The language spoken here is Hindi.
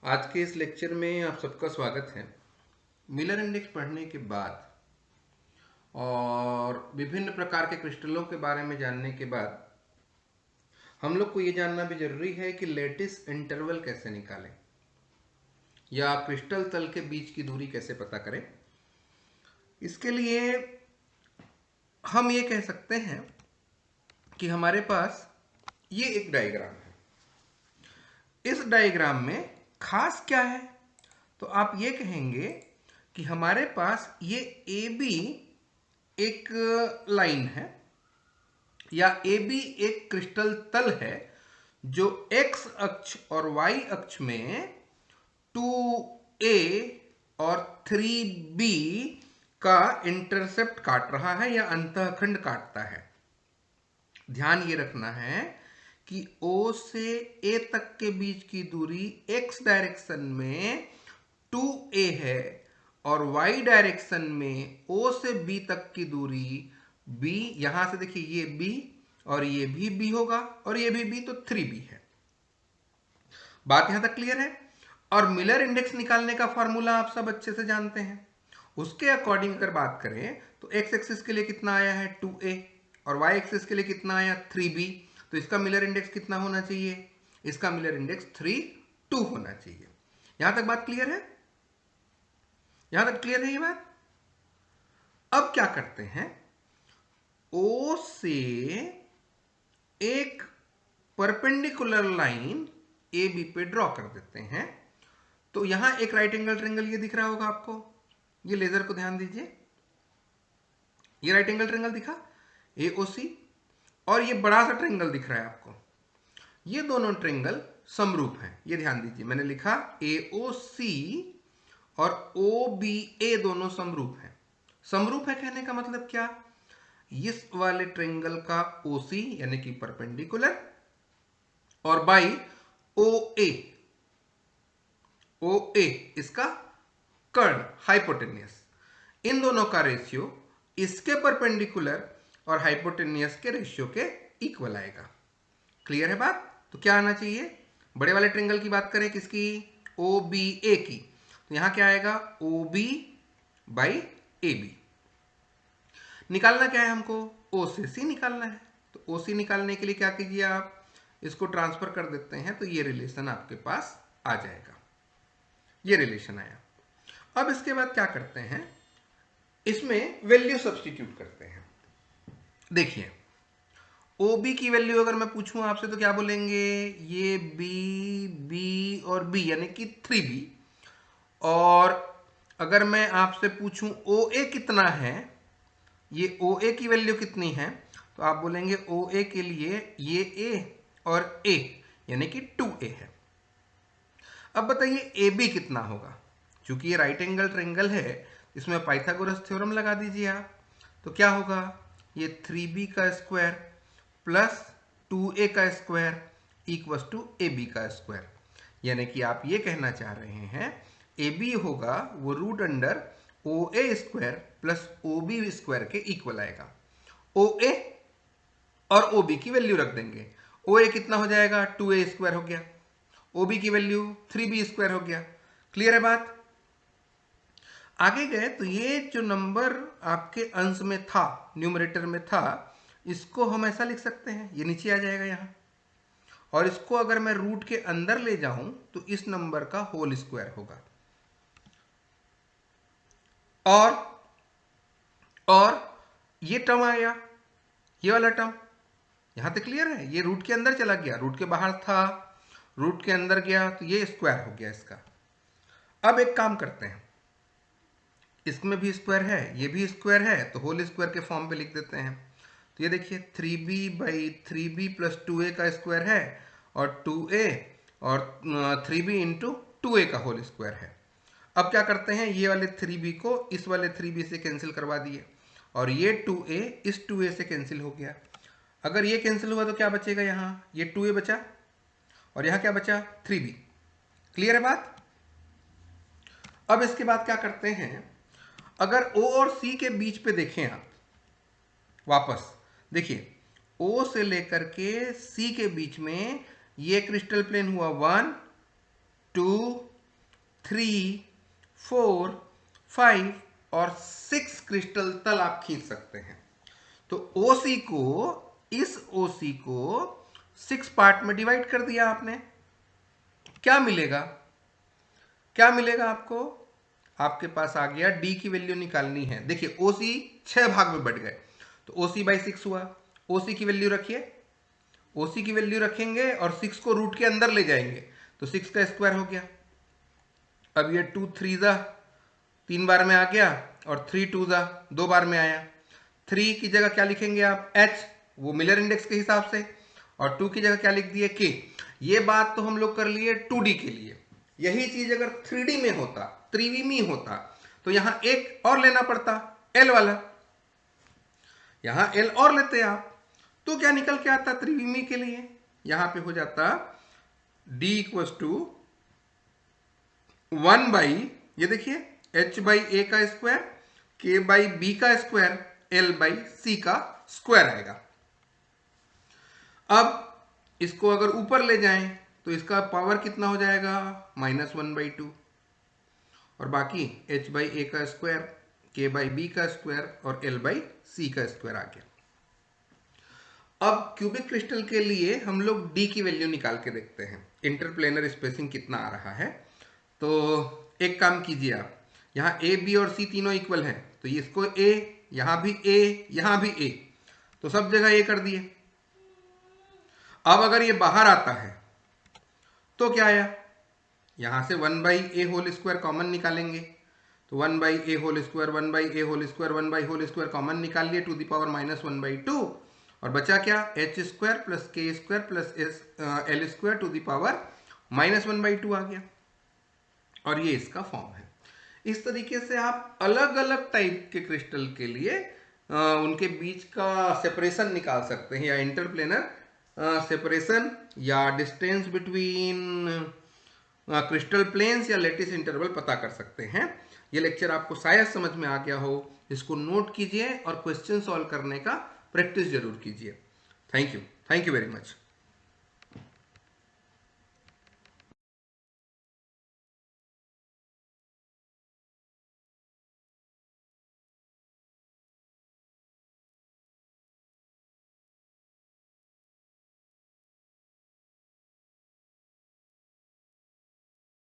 आज के इस लेक्चर में आप सबका स्वागत है। मिलर इंडेक्स पढ़ने के बाद और विभिन्न प्रकार के क्रिस्टलों के बारे में जानने के बाद हम लोग को ये जानना भी जरूरी है कि लैटिस इंटरवल कैसे निकालें या क्रिस्टल तल के बीच की दूरी कैसे पता करें। इसके लिए हम ये कह सकते हैं कि हमारे पास ये एक डायग्राम है। इस डायग्राम में खास क्या है, तो आप ये कहेंगे कि हमारे पास ये ए बी एक लाइन है या ए बी एक क्रिस्टल तल है जो एक्स अक्ष और वाई अक्ष में 2a और 3b का इंटरसेप्ट काट रहा है या अंतःखंड काटता है। ध्यान ये रखना है कि O से A तक के बीच की दूरी x डायरेक्शन में 2a है और y डायरेक्शन में O से B तक की दूरी b, यहां से देखिए ये b और ये भी b होगा और ये भी b, तो 3b है। बात यहां तक क्लियर है। और मिलर इंडेक्स निकालने का फॉर्मूला आप सब अच्छे से जानते हैं। उसके अकॉर्डिंग अगर बात करें तो x एक्सिस के लिए कितना आया है 2a और y एक्सिस के लिए कितना आया 3b, तो इसका मिलर इंडेक्स कितना होना चाहिए? इसका मिलर इंडेक्स 3 2 होना चाहिए। यहां तक बात क्लियर है? यहां तक क्लियर है ये बात? अब क्या करते हैं, O से एक परपेंडिकुलर लाइन ए बी पे ड्रॉ कर देते हैं। तो यहां एक राइट एंगल ट्रेंगल ये दिख रहा होगा आपको, ये लेजर को ध्यान दीजिए, ये राइट एंगल ट्रेंगल दिखा AOC, और ये बड़ा सा ट्रेंगल दिख रहा है आपको। ये दोनों ट्रेंगल समरूप हैं, ये ध्यान दीजिए, मैंने लिखा AOC और OBA दोनों समरूप हैं। समरूप है कहने का मतलब क्या? इस वाले ट्रेंगल का OC यानी कि परपेंडिकुलर और बाई OA इसका कर्ण हाइपोटेनियस, इन दोनों का रेशियो इसके परपेंडिकुलर और हाइपोटेनियस के रेशियो के इक्वल आएगा। क्लियर है बात? तो क्या आना चाहिए? बड़े वाले ट्रेंगल की बात करें किसकी? OBA की, तो यहां क्या आएगा OB बाई AB। निकालना क्या है हमको? O से C निकालना है। तो OC निकालने के लिए क्या कीजिए, आप इसको ट्रांसफर कर देते हैं तो ये रिलेशन आपके पास आ जाएगा। ये रिलेशन आया। अब इसके बाद क्या करते हैं, इसमें वैल्यू सब्स्टिट्यूट करते हैं। देखिए OB की वैल्यू अगर मैं पूछूं आपसे तो क्या बोलेंगे? ये B और B यानी कि 3B। और अगर मैं आपसे पूछूं OA कितना है, ये OA की वैल्यू कितनी है, तो आप बोलेंगे OA के लिए ये A और A यानी कि 2A है। अब बताइए AB कितना होगा? क्योंकि ये राइट एंगल ट्रेंगल है, इसमें पाइथागोरस थ्योरम लगा दीजिए आप। तो क्या होगा? ये 3B का स्क्वायर प्लस 2A का स्क्वायर इक्वस टू AB का स्क्वायर। यानी कि आप ये कहना चाह रहे हैं AB होगा वो root under OA square plus OB square के इक्वल आएगा। OA और OB की वैल्यू रख देंगे। OA कितना हो जाएगा? 2A स्क्वायर हो गया। OB की वैल्यू 3B स्क्वायर हो गया। क्लियर है बात? आगे गए तो ये जो नंबर आपके अंश में था, न्यूमरेटर में था, इसको हम ऐसा लिख सकते हैं, ये नीचे आ जाएगा यहां। और इसको अगर मैं रूट के अंदर ले जाऊं तो इस नंबर का होल स्क्वायर होगा। और ये टर्म आया, ये वाला टर्म। यहां तक क्लियर है? ये रूट के अंदर चला गया, रूट के बाहर था, रूट के अंदर गया, तो ये स्क्वायर हो गया इसका। अब एक काम करते हैं, इसमें भी स्क्वायर है, ये भी स्क्वायर है, तो होल स्क्वायर के फॉर्म पे लिख देते हैं। तो ये देखिए 3b by 3b plus 2a का स्क्वायर है और 2a और 3b इंटू 2a का होल स्क्वायर है। अब क्या करते हैं, ये वाले 3b को इस वाले 3b से कैंसिल करवा दिए और ये 2a इस 2a से कैंसिल हो गया। अगर ये कैंसिल हुआ तो क्या बचेगा? यहाँ ये 2a बचा और यहाँ क्या बचा? 3b। क्लियर है बात? अब इसके बाद क्या करते हैं, अगर O और C के बीच पे देखें आप, वापस देखिए O से लेकर के C के बीच में ये क्रिस्टल प्लेन हुआ 1 2 3, 4, 5 और 6 क्रिस्टल तल आप खींच सकते हैं। तो OC को, इस OC को 6 पार्ट में डिवाइड कर दिया आपने। क्या मिलेगा? क्या मिलेगा आपको? आपके पास आ गया D की वैल्यू निकालनी है। देखिए OC 6 भाग में बट गए, तो OC बाई 6 हुआ। OC की वैल्यू रखिए, OC की वैल्यू रखेंगे और 6 को रूट के अंदर ले जाएंगे, तो 6 का स्क्वायर हो गया। अब ये 2 3 जा 3 बार में आ गया और 3 2 जा 2 बार में आया। 3 की जगह क्या लिखेंगे आप? H, वो मिलर इंडेक्स के हिसाब से, और 2 की जगह क्या लिख दिए? K। ये बात तो हम लोग कर लिए 2D के लिए। यही चीज अगर 3D में होता, त्रिविमी होता, तो यहां एक और लेना पड़ता, L वाला। यहां L और लेते आप, तो क्या निकल के आता त्रिविमी के लिए? यहां पे हो जाता D इक्वल्स टू 1 बाई, ये देखिए, H बाई A का स्क्वायर, K बाई B का स्क्वायर, L बाई C का स्क्वायर आएगा। अब इसको अगर ऊपर ले जाएं तो इसका पावर कितना हो जाएगा? -1/2, और बाकी H बाई A का स्क्वायर, K बाई B का स्क्वायर और L बाई C का स्क्वायर आ गया। अब क्यूबिक क्रिस्टल के लिए हम लोग D की वैल्यू निकाल के देखते हैं, इंटरप्लेनर स्पेसिंग कितना आ रहा है। तो एक काम कीजिए आप, यहाँ A, B और C तीनों इक्वल हैं, तो इसको A, यहाँ भी A, यहाँ भी A, तो सब जगह A कर दिए। अब अगर ये बाहर आता है तो क्या आया? यहां से 1 by a whole square common निकालेंगे, तो 1 by a whole square, 1 by a whole square, 1 by whole square common निकाल लिए, टू द पावर -1/2, और बचा क्या? H square plus K square plus L square to the power -1/2 आ गया। और ये इसका फॉर्म है। इस तरीके से आप अलग अलग टाइप के क्रिस्टल के लिए उनके बीच का सेपरेशन निकाल सकते हैं, या इंटरप्लेनर सेपरेशन, या डिस्टेंस बिटवीन क्रिस्टल प्लेन्स, या लेटिस इंटरवल पता कर सकते हैं। ये लेक्चर आपको शायद समझ में आ गया हो। इसको नोट कीजिए और क्वेश्चन सॉल्व करने का प्रैक्टिस जरूर कीजिए। Thank you very much.